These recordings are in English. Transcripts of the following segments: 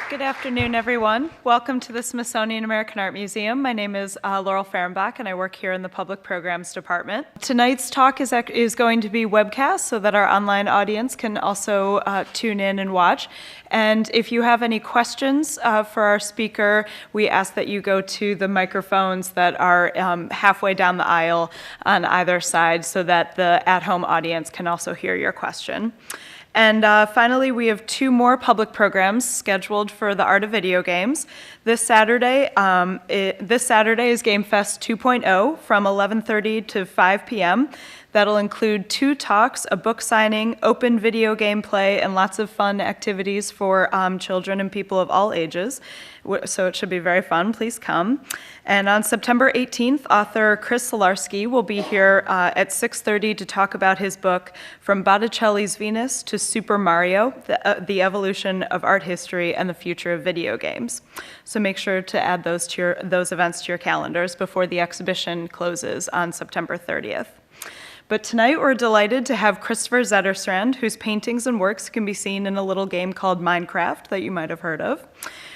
Good afternoon, everyone. Welcome to the Smithsonian American Art Museum. My name is Laurel Fehrenbach, and I work here in the Public Programs Department. Tonight's talk is going to be webcast so that our online audience can also tune in and watch. And if you have any questions for our speaker, we ask that you go to the microphones that are halfway down the aisle on either side so that the at-home audience can also hear your question. And finally, we have two more public programs scheduled for the Art of Video Games. This Saturday is Game Fest 2.0 from 11:30 to 5 p.m. That'll include 2 talks, a book signing, open video game play, and lots of fun activities for children and people of all ages. So it should be very fun. Please come. And on September 18th, author Chris Zalarsky will be here at 6:30 to talk about his book, From Botticelli's Venus to Super Mario, the Evolution of Art History and the Future of Video Games. So make sure to add those events to your calendars before the exhibition closes on September 30th. But tonight we're delighted to have Kristoffer Zetterstrand, whose paintings and works can be seen in a little game called Minecraft that you might have heard of.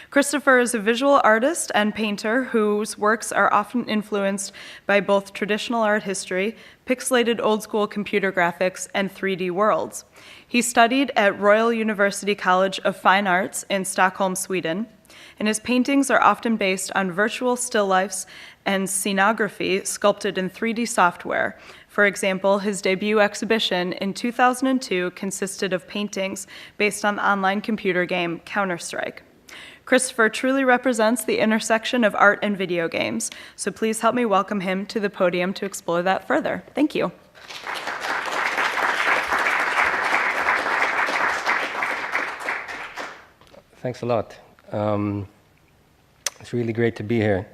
Kristoffer is a visual artist and painter whose works are often influenced by both traditional art history, pixelated old-school computer graphics, and 3D worlds. He studied at Royal University College of Fine Arts in Stockholm, Sweden, and his paintings are often based on virtual still lifes and scenography sculpted in 3D software. For example, his debut exhibition in 2002 consisted of paintings based on the online computer game Counter-Strike. Kristoffer truly represents the intersection of art and video games, so please help me welcome him to the podium to explore that further. Thank you. Thanks a lot. It's really great to be here.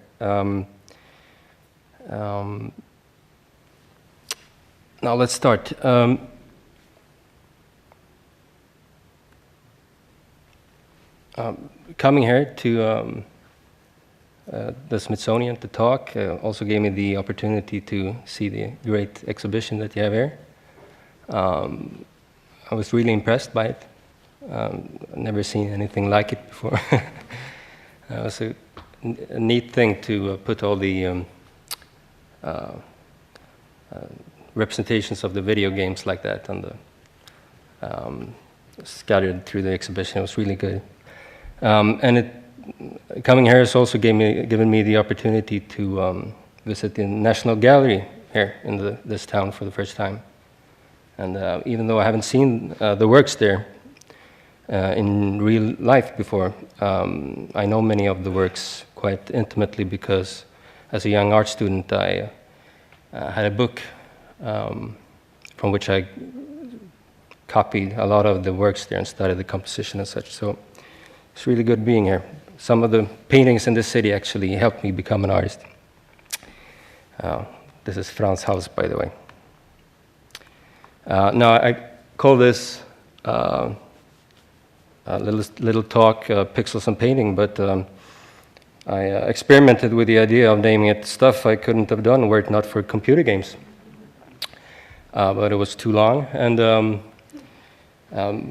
Now let's start. Coming here to the Smithsonian to talk also gave me the opportunity to see the great exhibition that you have here. I was really impressed by it. I've never seen anything like it before. It was a neat thing to put all the representations of the video games like that on the scattered through the exhibition. It was really good. Coming here has also given me the opportunity to visit the National Gallery here in this town for the first time. And even though I haven't seen the works there in real life before, I know many of the works quite intimately because as a young art student I had a book from which I copied a lot of the works there and studied the composition and such. So it's really good being here. Some of the paintings in this city actually helped me become an artist. This is Franz house, by the way. Now I call this a little talk, Pixels and Painting, but I experimented with the idea of naming it stuff I couldn't have done were it not for computer games. But it was too long, and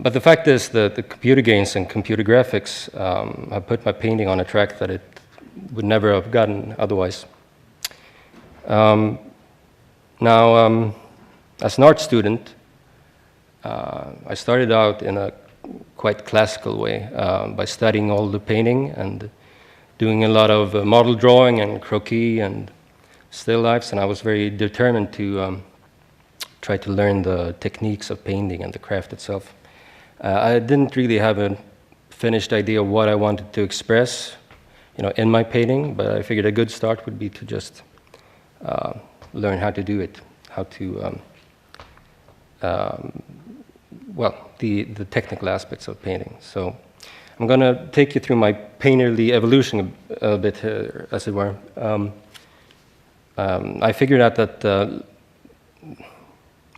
but the fact is that the computer games and computer graphics have put my painting on a track that it would never have gotten otherwise. Now, as an art student, I started out in a quite classical way by studying all the painting and doing a lot of model drawing and croquis and still lifes, and I was very determined to try to learn the techniques of painting and the craft itself. I didn't really have a finished idea of what I wanted to express, in my painting, but I figured a good start would be to just learn how to do it, how to, the technical aspects of painting. So I'm going to take you through my painterly evolution a bit here, as it were. I figured out that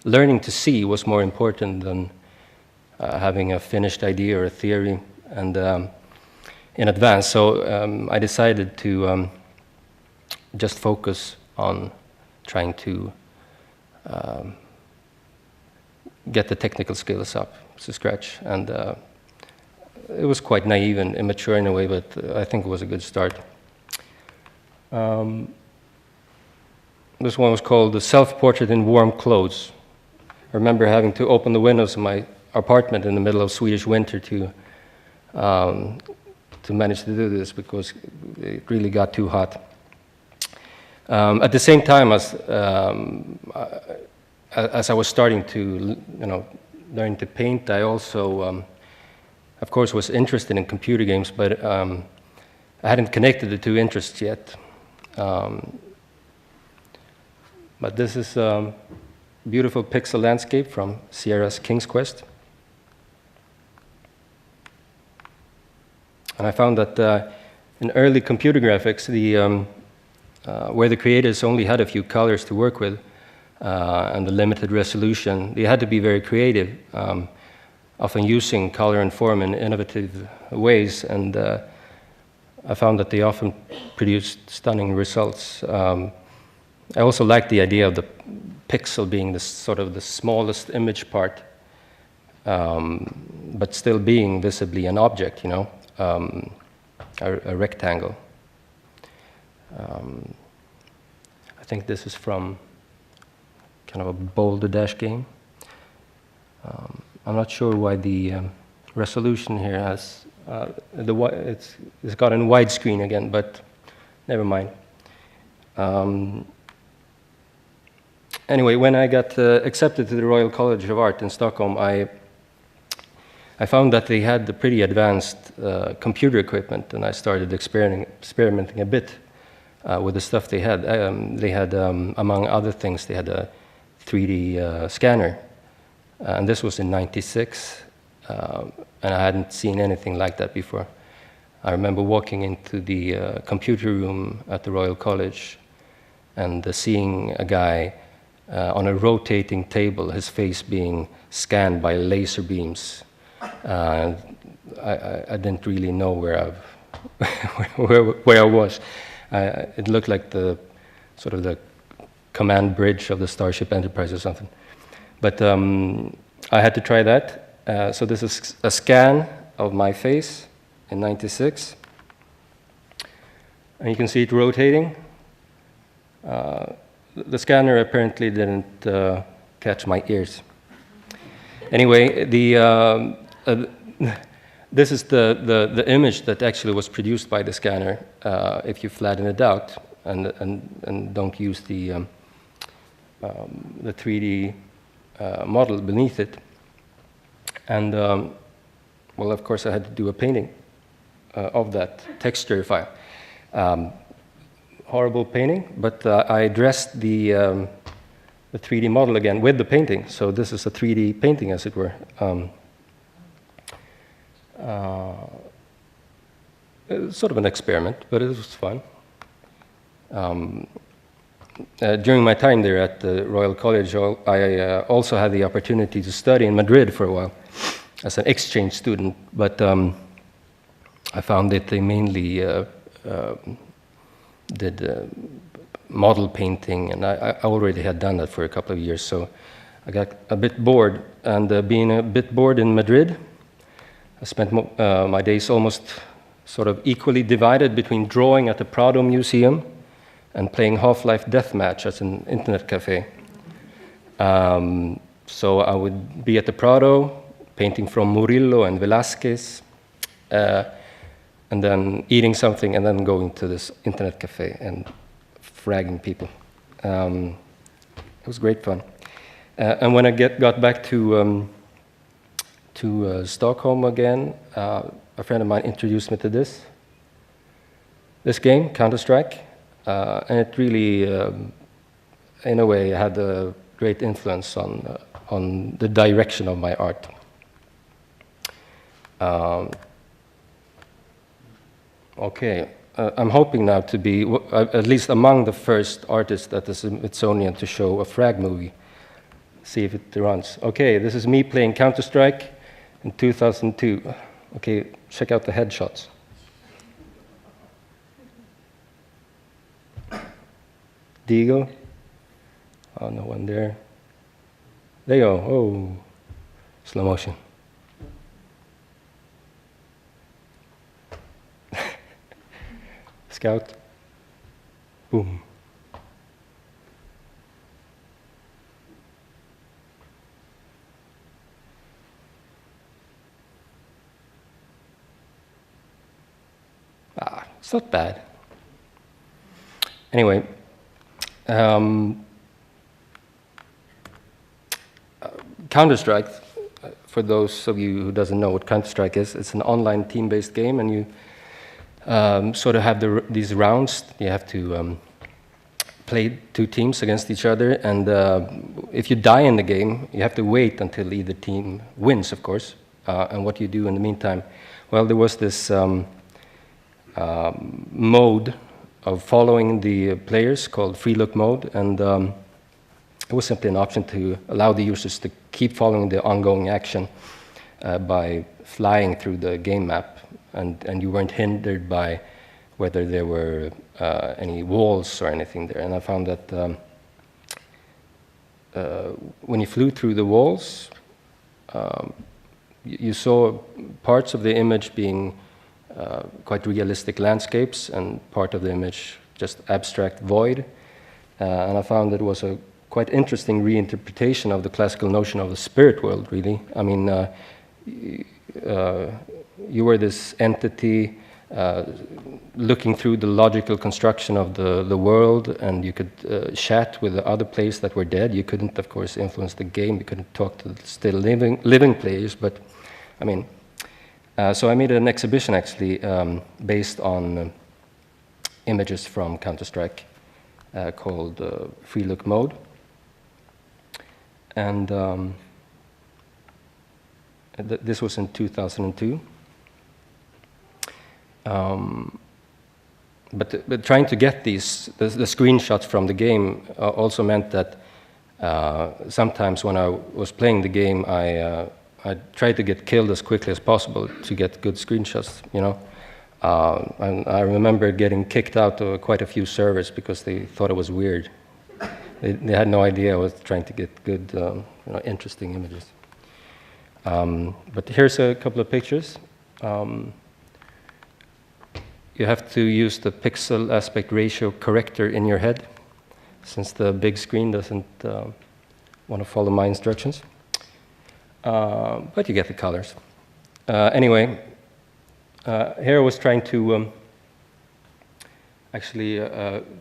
learning to see was more important than having a finished idea or a theory and in advance. So I decided to just focus on trying to get the technical skills up to scratch. And it was quite naive and immature in a way, but I think it was a good start. This one was called The Self-Portrait in Warm Clothes. I remember having to open the windows of my apartment in the middle of Swedish winter to manage to do this because it really got too hot. At the same time as I was starting to, learn to paint, I also, of course, was interested in computer games, but I hadn't connected the two interests yet. But this is a beautiful pixel landscape from Sierra's King's Quest. And I found that in early computer graphics, where the creators only had a few colors to work with and the limited resolution, they had to be very creative, often using color and form in innovative ways. And I found that they often produced stunning results. I also liked the idea of the pixel being the sort of the smallest image part, but still being visibly an object, a rectangle. I think this is from kind of a Boulder Dash game. I'm not sure why the resolution here has it's got in widescreen again, but never mind. Anyway, when I got accepted to the Royal College of Art in Stockholm, I found that they had the pretty advanced computer equipment, and I started experimenting a bit with the stuff they had. Among other things, they had a 3D scanner, and this was in '96, and I hadn't seen anything like that before. I remember walking into the computer room at the Royal College and seeing a guy on a rotating table, his face being scanned by laser beams. I didn't really know where I was. It looked like the sort of the command bridge of the Starship Enterprise or something. But I had to try that. So this is a scan of my face in '96. And you can see it rotating. The scanner apparently didn't catch my ears. Anyway, this is the image that actually was produced by the scanner if you flatten it out and don't use the 3D model beneath it. And well, of course, I had to do a painting of that texture file. Horrible painting, but I dressed the 3D model again with the painting. So this is a 3D painting, as it were. It was sort of an experiment, but it was fun. During my time there at the Royal College, I also had the opportunity to study in Madrid for a while as an exchange student, but I found that they mainly did model painting, and I already had done that for a couple of years, so I got a bit bored. And being a bit bored in Madrid, I spent my days almost sort of equally divided between drawing at the Prado Museum and playing Half-Life Deathmatch at an internet cafe. So I would be at the Prado, painting from Murillo and Velázquez, and then eating something, and then going to this internet cafe and fragging people. It was great fun. And when I got back to Stockholm again, a friend of mine introduced me to this game, Counter-Strike, and it really, in a way, had a great influence on the direction of my art. Okay, I'm hoping now to be at least among the first artists at the Smithsonian to show a frag movie. See if it runs. Okay, this is me playing Counter-Strike in 2002. Okay, check out the headshots. Deagle. Oh, no one there. There you go. Oh. slow motion. Scout. Boom. It's not bad. Anyway, Counter-Strike, for those of you who doesn't know what Counter-Strike is, it's an online team-based game, and you sort of have these rounds. You have to play two teams against each other, and if you die in the game, you have to wait until either team wins, of course. And what you do in the meantime? Well, there was this mode of following the players called free look mode, and it was simply an option to allow the users to keep following the ongoing action by flying through the game map, and you weren't hindered by whether there were any walls or anything there. And I found that when you flew through the walls, you saw parts of the image being quite realistic landscapes, and part of the image just abstract void. And I found it was a quite interesting reinterpretation of the classical notion of the spirit world, really. I mean, you were this entity looking through the logical construction of the world, and you could chat with the other players that were dead. You couldn't, of course, influence the game. You couldn't talk to the still living players, but I mean, so I made an exhibition actually based on images from Counter-Strike called Free Look Mode. And this was in 2002. But trying to get the screenshots from the game also meant that sometimes when I was playing the game, I tried to get killed as quickly as possible to get good screenshots, you know. And I remember getting kicked out of quite a few servers because they thought it was weird. They had no idea I was trying to get good, interesting images. But here's a couple of pictures. You have to use the pixel aspect ratio corrector in your head, since the big screen doesn't want to follow my instructions. But you get the colors. Anyway, here I was trying to actually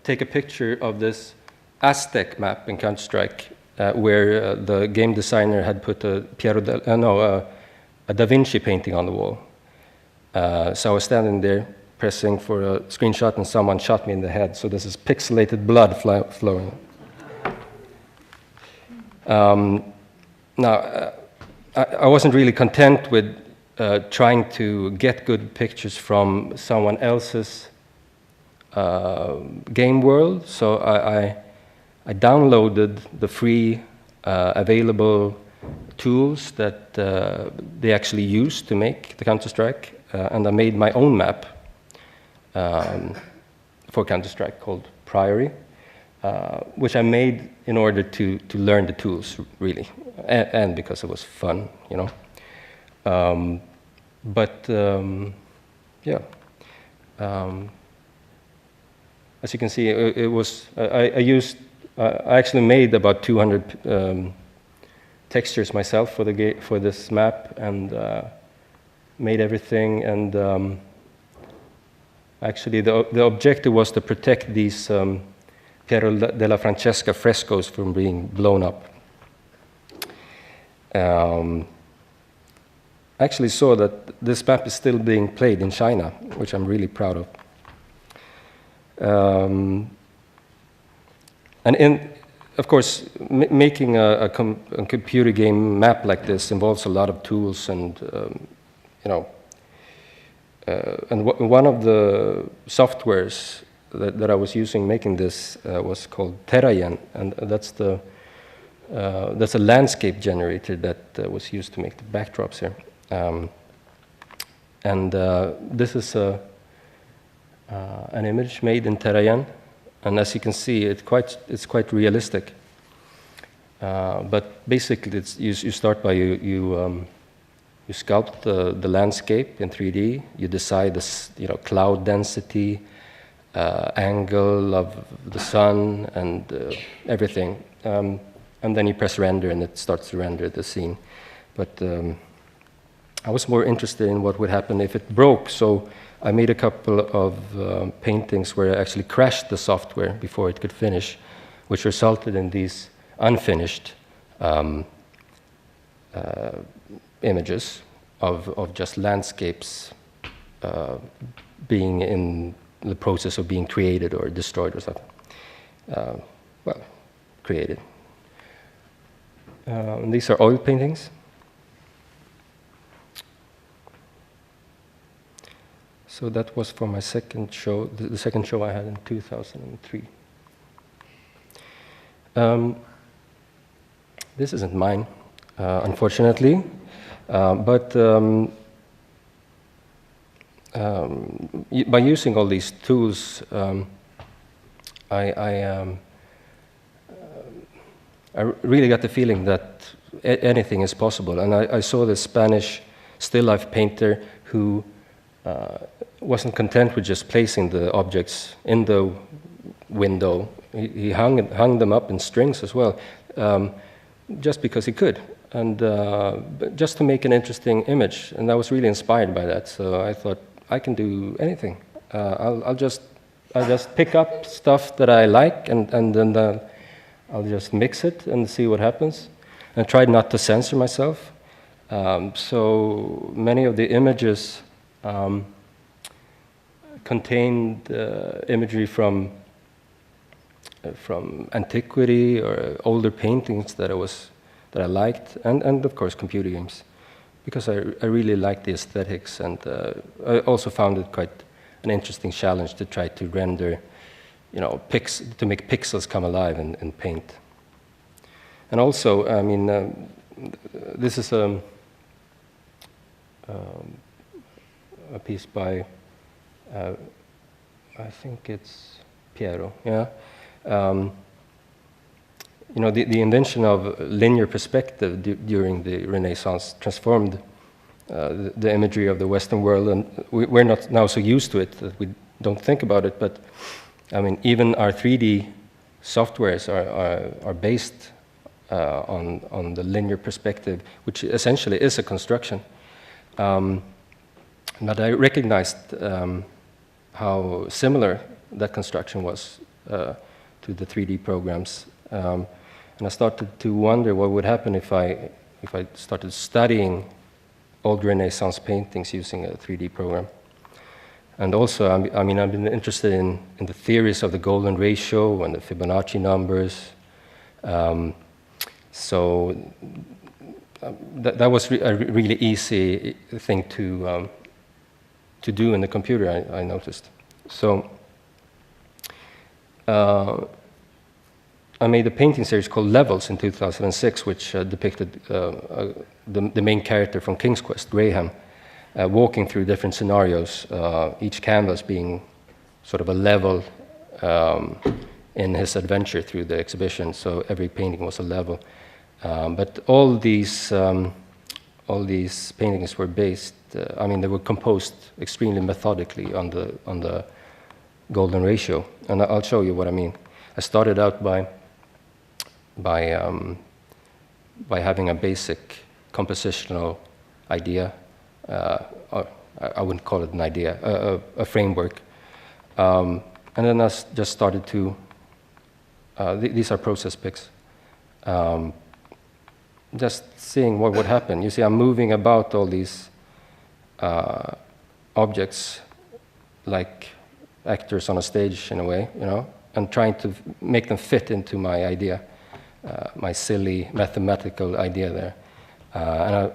take a picture of this Aztec map in Counter-Strike, where the game designer had put a Da Vinci painting on the wall. So I was standing there pressing for a screenshot, and someone shot me in the head. So this is pixelated blood flowing. Now, I wasn't really content with trying to get good pictures from someone else's game world, so I downloaded the free available tools that they actually use to make the Counter-Strike, and I made my own map for Counter-Strike called Priory, which I made in order to learn the tools, really, and because it was fun, you know. As you can see, it was I actually made about 200 textures myself for this map, and made everything. And actually, the objective was to protect these Piero della Francesca frescoes from being blown up. I actually saw that this map is still being played in China, which I'm really proud of. And of course, making a computer game map like this involves a lot of tools, and one of the softwares that I was using making this was called Terrayen, and that's a landscape generator that was used to make the backdrops here. This is an image made in Terrayen, and as you can see, it's quite realistic. But basically, you start by you sculpt the landscape in 3D. You decide the cloud density, angle of the sun, and everything. And then you press render, and it starts to render the scene. But I was more interested in what would happen if it broke. So I made a couple of paintings where I actually crashed the software before it could finish, which resulted in these unfinished images of just landscapes being in the process of being created or destroyed or something. Well, created. And these are oil paintings. So that was for my second show, the second show I had in 2003. This isn't mine, unfortunately, but by using all these tools, I really got the feeling that anything is possible. And I saw this Spanish still life painter who wasn't content with just placing the objects in the window. He hung them up in strings as well, just because he could, and just to make an interesting image. And I was really inspired by that. So I thought, I can do anything. I'll just pick up stuff that I like, and then I'll just mix it and see what happens. And I tried not to censor myself. So many of the images contained imagery from antiquity or older paintings that I liked, and of course computer games, because I really liked the aesthetics, and I also found it quite an interesting challenge to try to render, to make pixels come alive in paint. And also, I mean, this is a piece by, I think it's Piero, yeah. The invention of linear perspective during the Renaissance transformed the imagery of the Western world, and we're not now so used to it that we don't think about it. But I mean, even our 3D softwares are based on the linear perspective, which essentially is a construction. But I recognized how similar that construction was to the 3D programs. And I started to wonder what would happen if I started studying old Renaissance paintings using a 3D program. And also, I mean, I've been interested in the theories of the golden ratio and the Fibonacci numbers. So that was a really easy thing to do in the computer, I noticed. So I made a painting series called Levels in 2006, which depicted the main character from King's Quest, Graham, walking through different scenarios, each canvas being sort of a level in his adventure through the exhibition. So every painting was a level. But all these paintings were based, I mean, they were composed extremely methodically on the golden ratio. And I'll show you what I mean. I started out by having a basic compositional idea, or I wouldn't call it an idea, a framework. And then I just started to, these are process pics, just seeing what would happen. You see, I'm moving about all these objects like actors on a stage in a way, and trying to make them fit into my idea. My silly mathematical idea there. And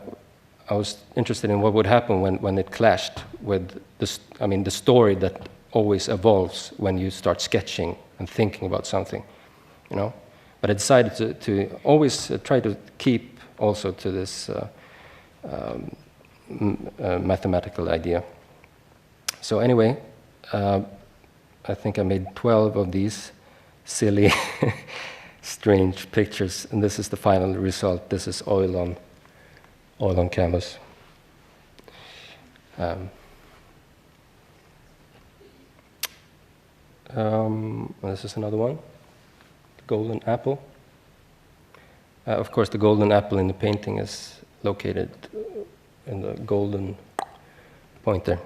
I was interested in what would happen when it clashed with the story that always evolves when you start sketching and thinking about something, But I decided to always try to keep also to this mathematical idea. So anyway, I think I made 12 of these silly strange pictures, and this is the final result. This is oil on canvas. This is another one, the golden apple. Of course, the golden apple in the painting is located in the golden point there.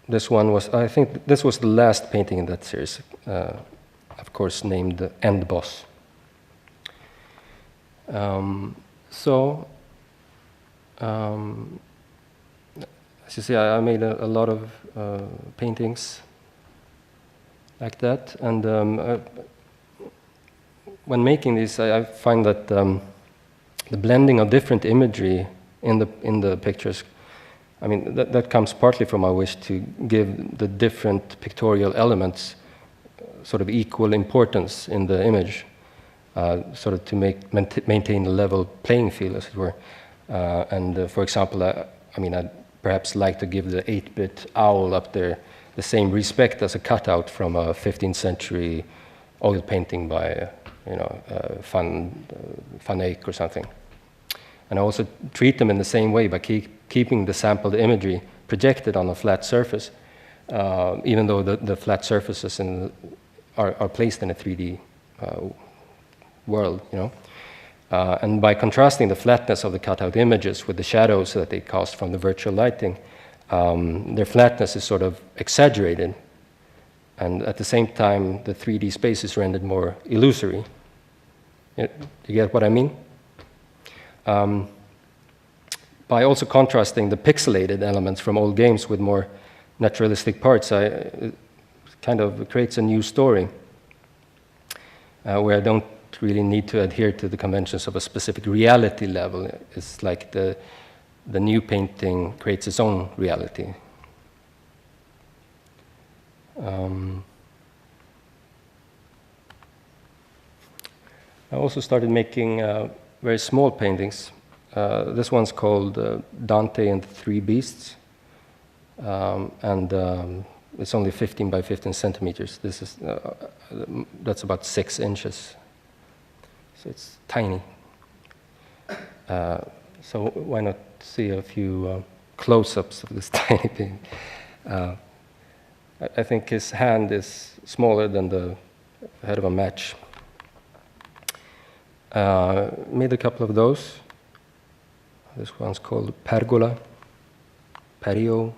This one was, I think this was the last painting in that series, of course named the End Boss. As you see, I made a lot of paintings like that, and when making these, I find that the blending of different imagery in the pictures, I mean, that comes partly from my wish to give the different pictorial elements sort of equal importance in the image, sort of to maintain a level playing field, as it were. For example, I'd perhaps like to give the 8-bit owl up there the same respect as a cutout from a 15th century oil painting by, Van Eyck or something. And I also treat them in the same way by keeping the sampled imagery projected on a flat surface, even though the flat surfaces are placed in a 3D world, and by contrasting the flatness of the cutout images with the shadows that they cast from the virtual lighting, their flatness is sort of exaggerated, and at the same time, the 3D space is rendered more illusory. You get what I mean? By also contrasting the pixelated elements from old games with more naturalistic parts, it kind of creates a new story where I don't really need to adhere to the conventions of a specific reality level. It's like the new painting creates its own reality. I also started making very small paintings. This one's called Dante and the Three Beasts, and it's only 15 by 15 centimeters. This is that's about 6 inches, so it's tiny. So why not see a few close-ups of this tiny thing? I think his hand is smaller than the head of a match. Made a couple of those. This one's called Pergola, Patio,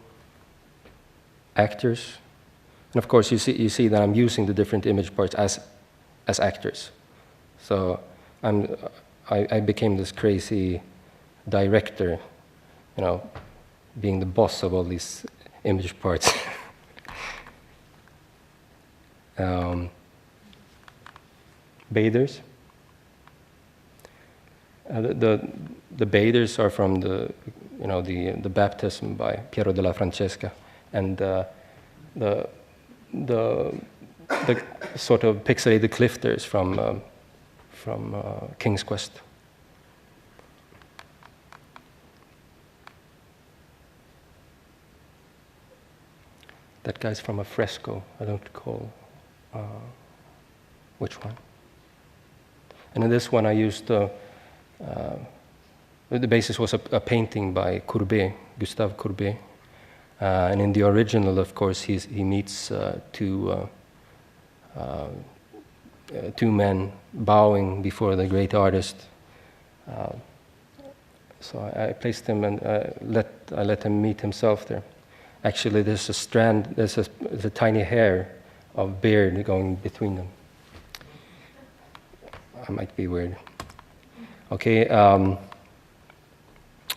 Actors. And of course, you see that I'm using the different image parts as actors. So I became this crazy director, being the boss of all these image parts. Bathers. The bathers are from the baptism by Piero della Francesca, and the sort of pixelated clifters from King's Quest. That guy's from a fresco. I don't recall which one. And in this one, I used the basis was a painting by Courbet, Gustave Courbet, and in the original, of course, he meets two men bowing before the great artist. So I placed him and I let him meet himself there. Actually, there's a strand, there's a tiny hair of beard going between them. I might be weird. Okay,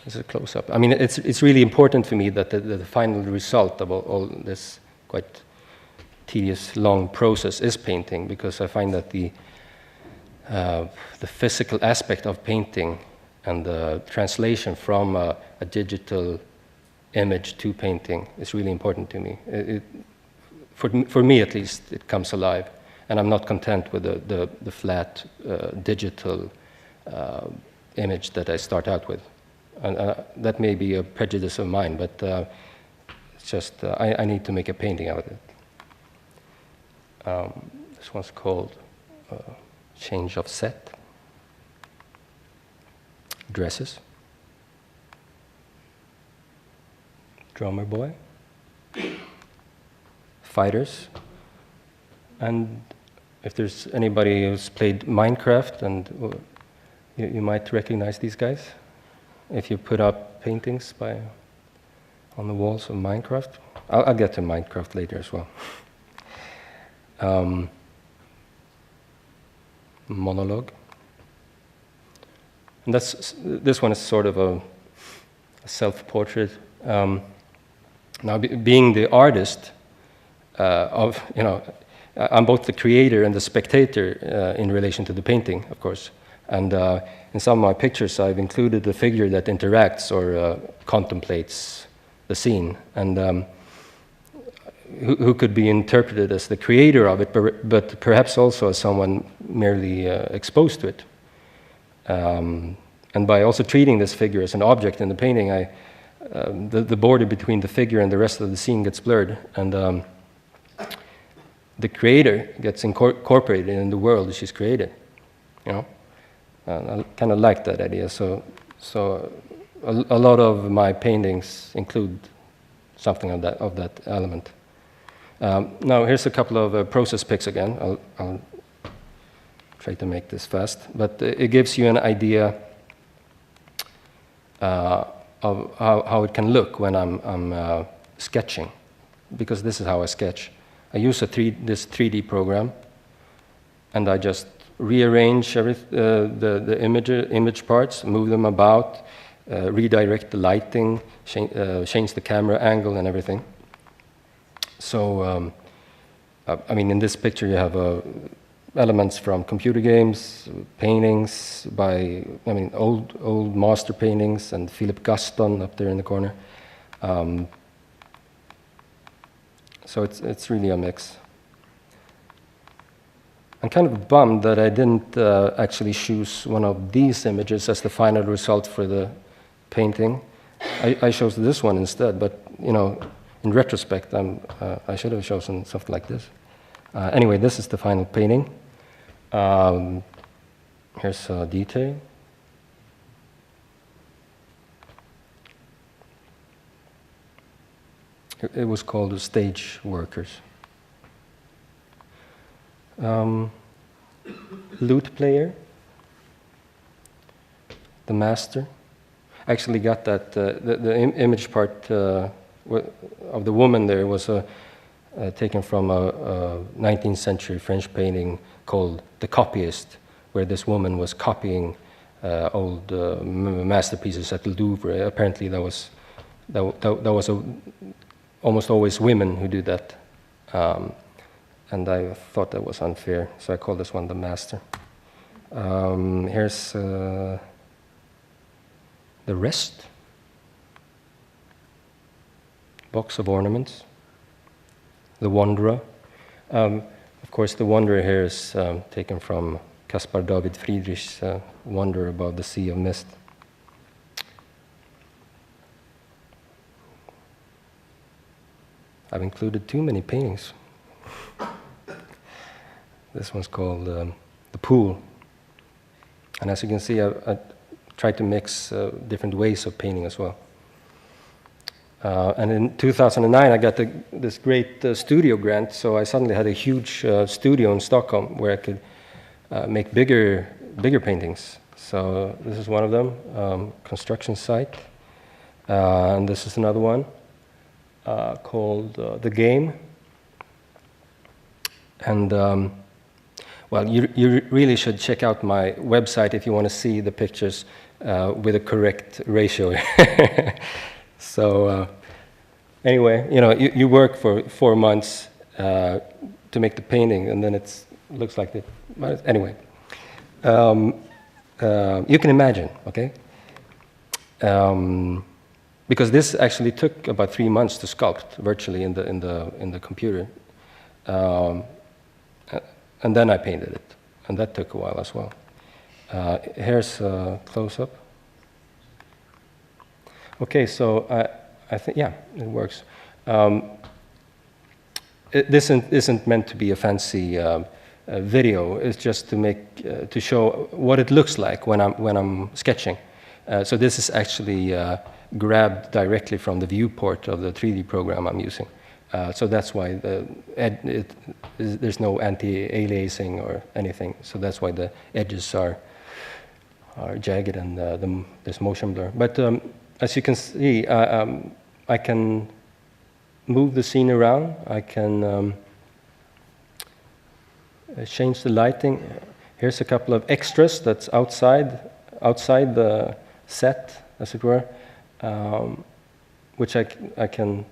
this is a close-up. I mean, it's really important for me that the final result of all this quite tedious, long process is painting, because I find that the physical aspect of painting and the translation from a digital image to painting is really important to me. For me, at least, it comes alive, and I'm not content with the flat digital image that I start out with. And that may be a prejudice of mine, but it's just I need to make a painting out of it. This one's called change of set, dresses, drummer boy, fighters, and if there's anybody who's played Minecraft, and you might recognize these guys if you put up paintings on the walls of Minecraft. I'll get to Minecraft later as well. Monologue. And this one is sort of a self-portrait. Now, being the artist I'm both the creator and the spectator in relation to the painting, of course. And in some of my pictures, I've included the figure that interacts or contemplates the scene, and who could be interpreted as the creator of it, but perhaps also as someone merely exposed to it. And by also treating this figure as an object in the painting, the border between the figure and the rest of the scene gets blurred, and the creator gets incorporated in the world that she's created. I kind of like that idea. So a lot of my paintings include something of that element. Now here's a couple of process pics again. I'll try to make this fast, but it gives you an idea of how it can look when I'm sketching, because this is how I sketch. I use this 3D program, and I just rearrange the image parts, move them about, redirect the lighting, change the camera angle and everything. So, I mean, in this picture you have elements from computer games, paintings by, old master paintings, and Philip Gaston up there in the corner. So it's really a mix. I'm kind of bummed that I didn't actually choose one of these images as the final result for the painting. I chose this one instead, but in retrospect, I should have chosen something like this. Anyway, this is the final painting. Here's a detail. It was called the Stage Workers. Lute player, the master. I actually got that, the image part of the woman there was taken from a 19th century French painting called The Copyist, where this woman was copying old masterpieces at the Louvre. Apparently that was almost always women who do that. And I thought that was unfair, so I called this one the master. Here's the rest. Box of ornaments. The Wanderer. Of course, the Wanderer here is taken from Caspar David Friedrich's Wanderer Above the Sea of Mist. I've included too many paintings. This one's called The Pool. And as you can see, I tried to mix different ways of painting as well. And in 2009, I got this great studio grant, so I suddenly had a huge studio in Stockholm where I could make bigger paintings. So this is one of them, construction site. And this is another one called The Game. And well, you really should check out my website if you want to see the pictures with a correct ratio. So anyway, you work for 4 months to make the painting, and then it looks like it. Anyway, you can imagine, okay? Because this actually took about 3 months to sculpt virtually in the computer. And then I painted it, and that took a while as well. Here's a close-up. Okay, so I think, yeah, it works. This isn't meant to be a fancy video is just to make to show what it looks like when I'm sketching. So this is actually grabbed directly from the viewport of the 3D program I'm using. So that's why there's no anti-aliasing or anything. So that's why the edges are jagged and there's motion blur. But as you can see, I can move the scene around. I can change the lighting. Here's a couple of extras that's outside the set, as it were, which I can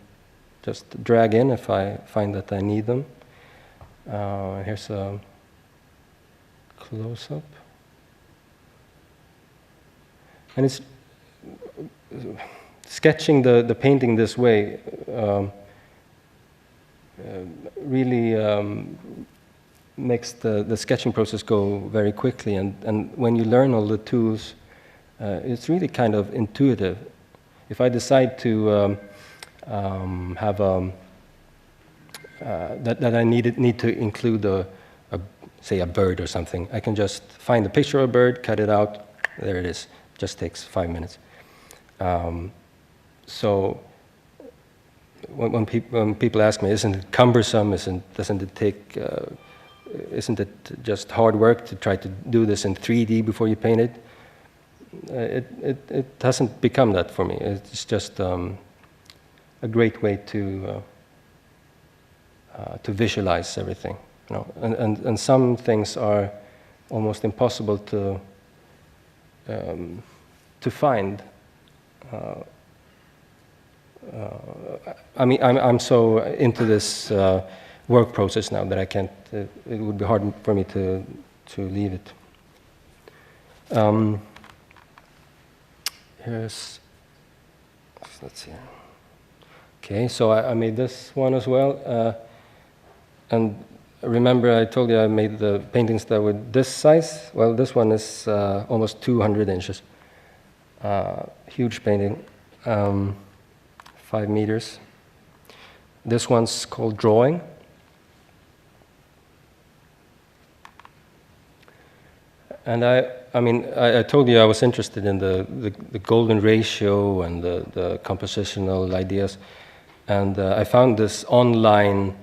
just drag in if I find that I need them. Here's a close-up. And it's sketching the painting this way really makes the sketching process go very quickly. And when you learn all the tools, it's really kind of intuitive. If I decide to have that I need to include say a bird or something, I can just find a picture of a bird, cut it out, there it is. Just takes 5 minutes. So when people ask me, isn't it cumbersome? Doesn't it take? Isn't it just hard work to try to do this in 3D before you paint it? It hasn't become that for me. It's just a great way to visualize everything. You know? And some things are almost impossible to find. I mean, I'm so into this work process now that I can't. It would be hard for me to leave it. Let's see. Okay, so I made this one as well, and remember I told you I made the paintings that were this size. Well, this one is almost 200 inches. Huge painting, 5 meters. This one's called Drawing. And I mean, I told you I was interested in the golden ratio and the compositional ideas. And I found this online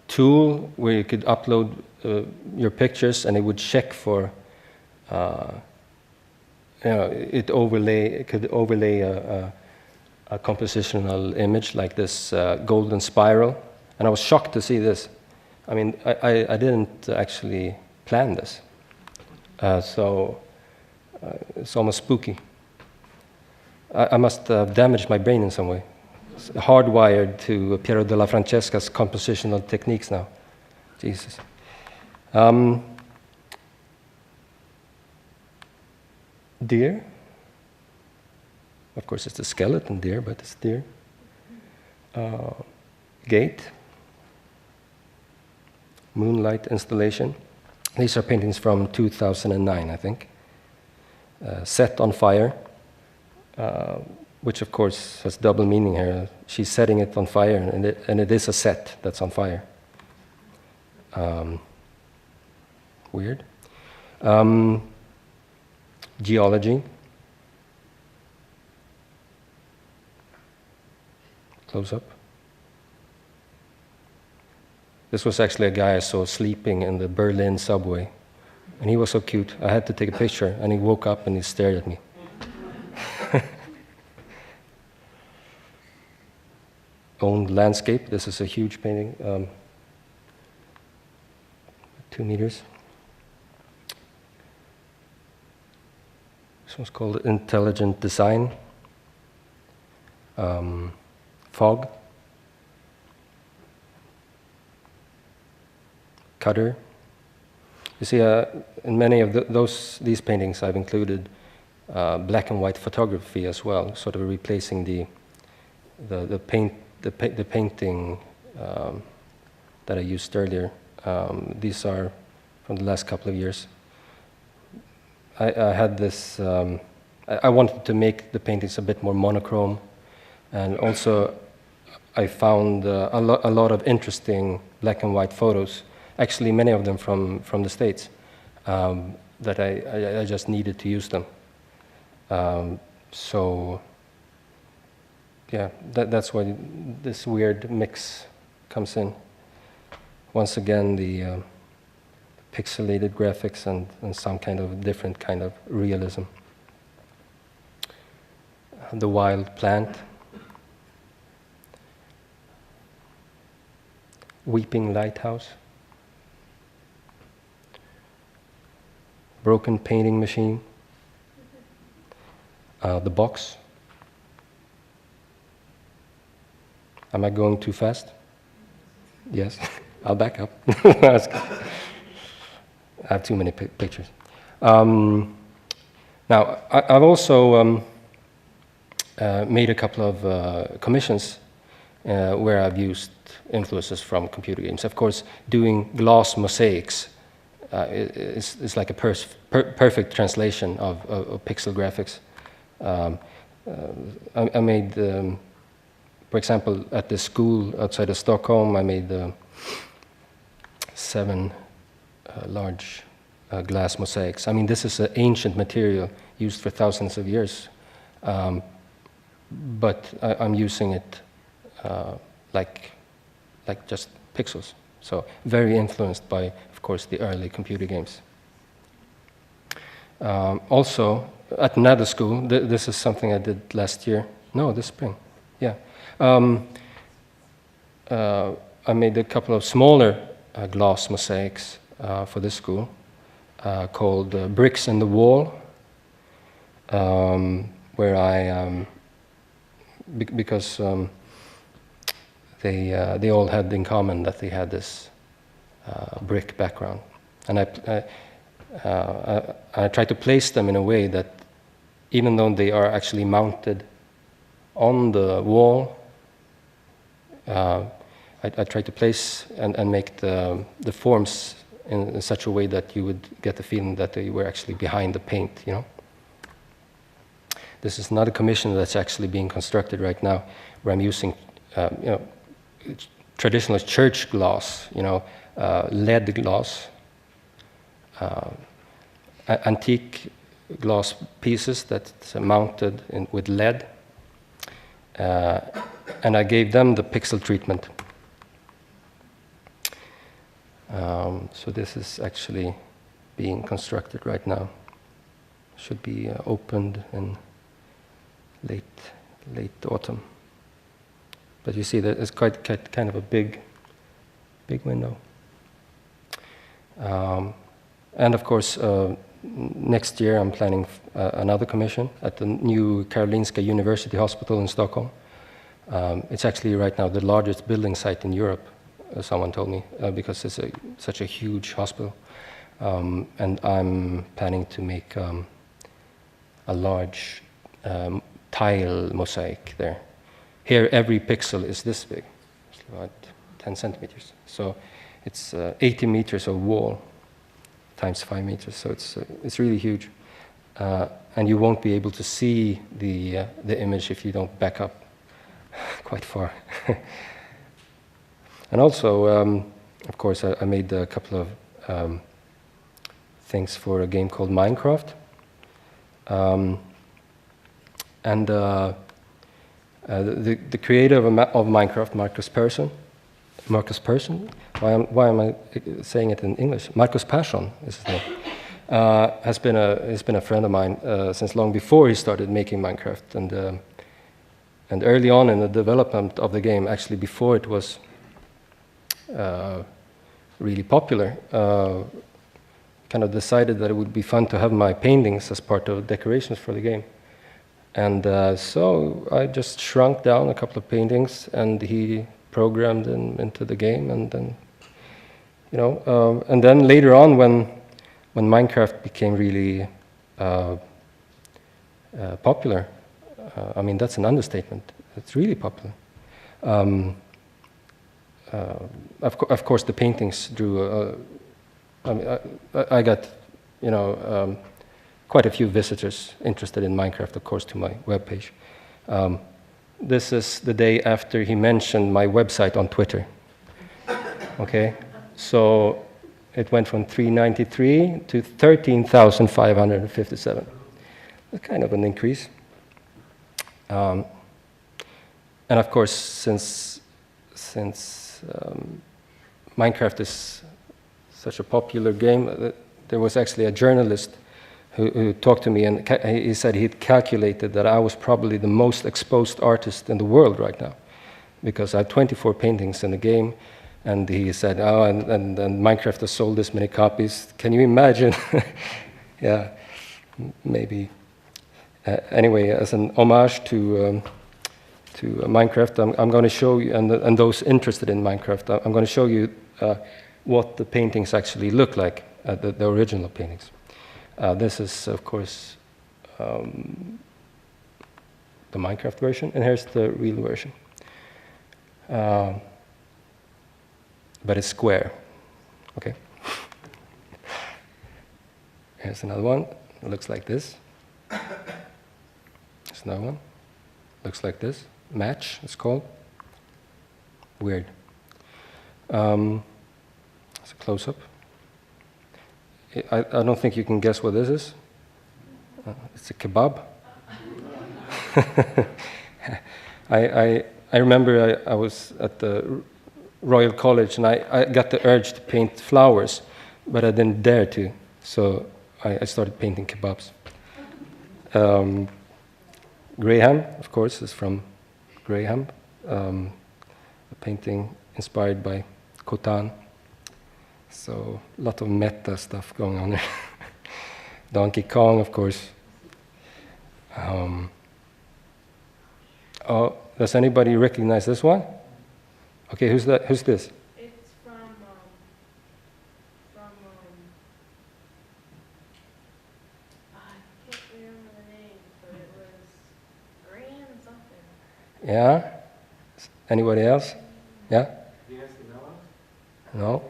tool where you could upload your pictures and it would check for, it could overlay a compositional image like this golden spiral. And I was shocked to see this. I mean, I didn't actually plan this. So it's almost spooky. I must have damaged my brain in some way. It's hardwired to Piero della Francesca's compositional techniques now. Jesus. Deer. Of course, it's a skeleton deer, but it's deer. Gate. Moonlight installation. These are paintings from 2009, I think. Set on fire, which of course has double meaning here. She's setting it on fire, and it is a set that's on fire. Weird. Geology. Close up. This was actually a guy I saw sleeping in the Berlin subway. And he was so cute. I had to take a picture, and he woke up and he stared at me. Owned landscape. This is a huge painting. 2 meters. This one's called Intelligent Design. Fog. Cutter. You see, in many of these paintings, I've included black and white photography as well, sort of replacing the painting that I used earlier. These are from the last couple of years. I had this. I wanted to make the paintings a bit more monochrome, and also I found a lot of interesting black and white photos actually many of them from the States, that I just needed to use them. So yeah, that's why this weird mix comes in. Once again, the pixelated graphics and some kind of different kind of realism. The wild plant. Weeping lighthouse. Broken painting machine. The box. Am I going too fast? Yes, I'll back up. I have too many pictures. Now, I've also made a couple of commissions where I've used influences from computer games. Of course, doing glass mosaics is like a perfect translation of pixel graphics. I made, for example, at the school outside of Stockholm, I made 7 large glass mosaics. I mean, this is an ancient material used for thousands of years, but I'm using it like just pixels. So very influenced by, of course, the early computer games. Also, at another school, this is something I did last year. No, this spring. Yeah. I made a couple of smaller glass mosaics for this school called Bricks in the Wall, where I, because they all had in common that they had this brick background. And I tried to place them in a way that even though they are actually mounted on the wall, I tried to place and make the forms in such a way that you would get the feeling that they were actually behind the paint, you know. This is not a commission that's actually being constructed right now, where I'm using, traditional church glass, lead glass, antique glass pieces that's mounted with lead, and I gave them the pixel treatment. So this is actually being constructed right now. Should be opened in late autumn. But you see that it's quite kind of a big window. And of course, next year I'm planning another commission at the new Karolinska University Hospital in Stockholm. It's actually right now the largest building site in Europe, someone told me, because it's such a huge hospital. And I'm planning to make a large tile mosaic there. Here, every pixel is this big, it's about 10 centimeters. So it's 80 meters of wall times 5 meters. So it's really huge, and you won't be able to see the image if you don't back up quite far. And also, of course, I made a couple of things for a game called Minecraft. And the creator of Minecraft, Marcus Persson, why am I saying it in English? Marcus Persson is his name. Has been a friend of mine since long before he started making Minecraft, and early on in the development of the game, actually before it was really popular, kind of decided that it would be fun to have my paintings as part of decorations for the game. And so I just shrunk down a couple of paintings, and he programmed them into the game. And then, and then later on, when Minecraft became really popular, I mean, that's an understatement. It's really popular. Of course, the paintings drew. I got, quite a few visitors interested in Minecraft, of course, to my webpage. This is the day after he mentioned my website on Twitter. Okay, So it went from 393 to 13,557. That's kind of an increase. And of course, since Minecraft is such a popular game, there was actually a journalist who talked to me, and he said he'd calculated that I was probably the most exposed artist in the world right now, because I have 24 paintings in the game, and he said, oh, and Minecraft has sold this many copies. Can you imagine? Yeah, maybe. Anyway, as an homage to Minecraft, I'm going to show you, and those interested in Minecraft, I'm going to show you what the paintings actually look like, the original paintings. This is, of course, the Minecraft version, and here's the real version. But it's square, okay? Here's another one. It looks like this. Here's another one. Looks like this. Match, it's called. Weird. It's a close-up. I don't think you can guess what this is. It's a kebab. I remember I was at the Royal College, and I got the urge to paint flowers, but I didn't dare to, so I started painting kebabs. Graham, of course, is from Graham, a painting inspired by Khotan. So a lot of meta stuff going on there. Donkey Kong, of course. Oh, does anybody recognize this one? Okay, who's that? Who's this? It's from I can't remember the name, but it was Grand something. Yeah? Anybody else? Yeah? Do you guys know him? No?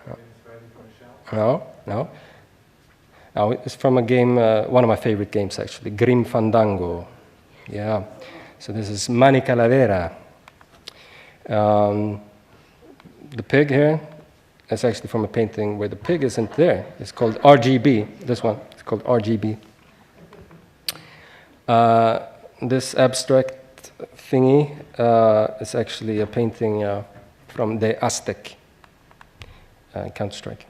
Inspired from a shell? No? No? No, it's from a game, one of my favorite games actually, Grim Fandango. Yeah. So this is Mani Calavera. The pig here is actually from a painting where the pig isn't there. It's called RGB, this one. It's called RGB. This abstract thingy is actually a painting from the Aztec Counter-Strike.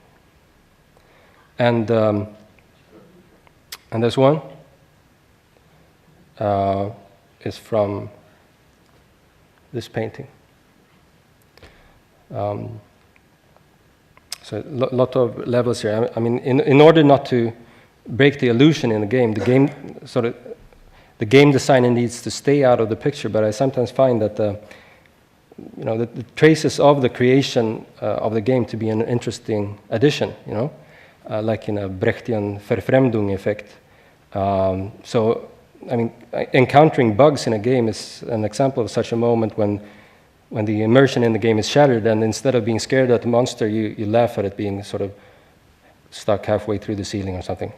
And this one is from this painting. So a lot of levels here. I mean, in order not to break the illusion in the game designer needs to stay out of the picture. But I sometimes find that the traces of the creation of the game to be an interesting addition. Like in a Brechtian Verfremdung effect. So, I mean, encountering bugs in a game is an example of such a moment when the immersion in the game is shattered, and instead of being scared at the monster, you laugh at it being sort of stuck halfway through the ceiling or something,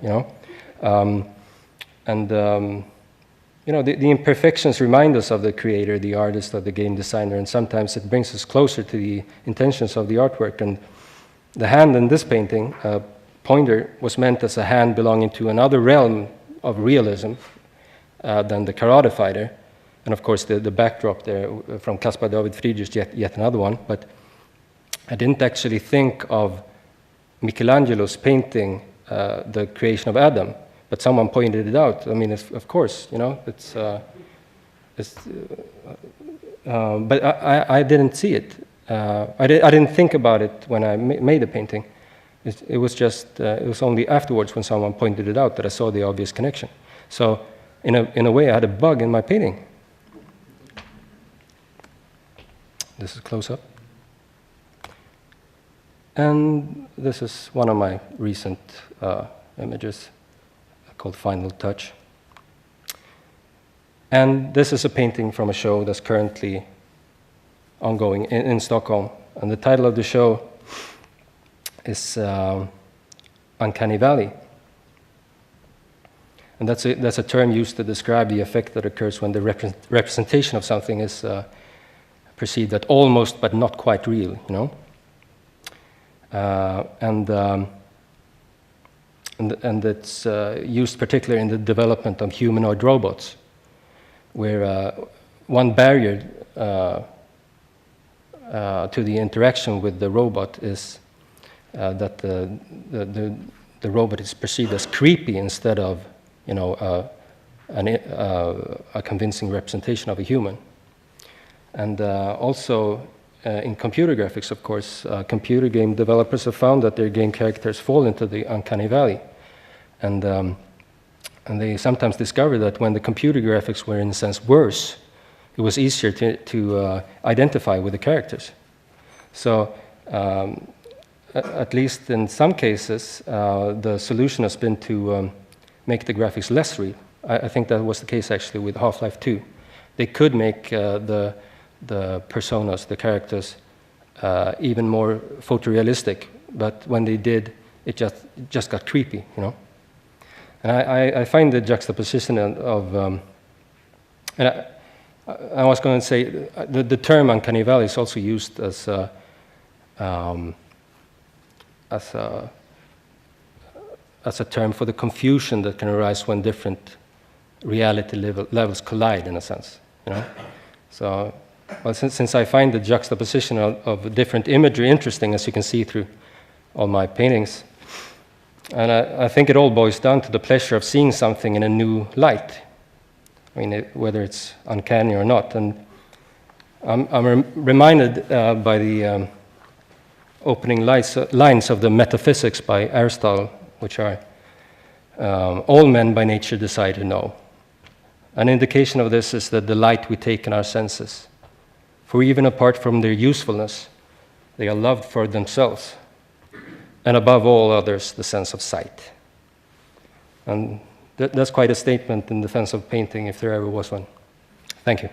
the imperfections remind us of the creator, the artist, or the game designer, and sometimes it brings us closer to the intentions of the artwork. And the hand in this painting, pointer, was meant as a hand belonging to another realm of realism than the Karate Fighter. And of course, the backdrop there from Caspar David Friedrich, yet another one. But I didn't actually think of Michelangelo's painting, The Creation of Adam, but someone pointed it out. I mean, of course, but I didn't see it. I didn't think about it when I made the painting. It was only afterwards when someone pointed it out that I saw the obvious connection. So in a way, I had a bug in my painting. This is close up. And this is one of my recent images called Final Touch. And this is a painting from a show that's currently ongoing in Stockholm. And the title of the show is Uncanny Valley. And that's a term used to describe the effect that occurs when the representation of something is perceived as almost but not quite real, And it's used particularly in the development of humanoid robots, where one barrier to the interaction with the robot is that the robot is perceived as creepy instead of, you know, a convincing representation of a human. And also in computer graphics, of course, computer game developers have found that their game characters fall into the Uncanny Valley. And they sometimes discover that when the computer graphics were in a sense worse, it was easier to identify with the characters. So at least in some cases, the solution has been to make the graphics less real. I think that was the case actually with Half-Life 2. They could make the personas, the characters, even more photorealistic, but when they did, it just got creepy, you know. And I find the juxtaposition of, and I was going to say, the term Uncanny Valley is also used as a term for the confusion that can arise when different reality levels collide, in a sense, you know. So, well, since I find the juxtaposition of different imagery interesting, as you can see through all my paintings, and I think it all boils down to the pleasure of seeing something in a new light. I mean, whether it's uncanny or not. And I'm reminded by the opening lines of the Metaphysics by Aristotle, which are, all men by nature desire to know. An indication of this is that the light we take in our senses, for even apart from their usefulness, they are loved for themselves, and above all others, the sense of sight. And that's quite a statement in defense of painting, if there ever was one. Thank you.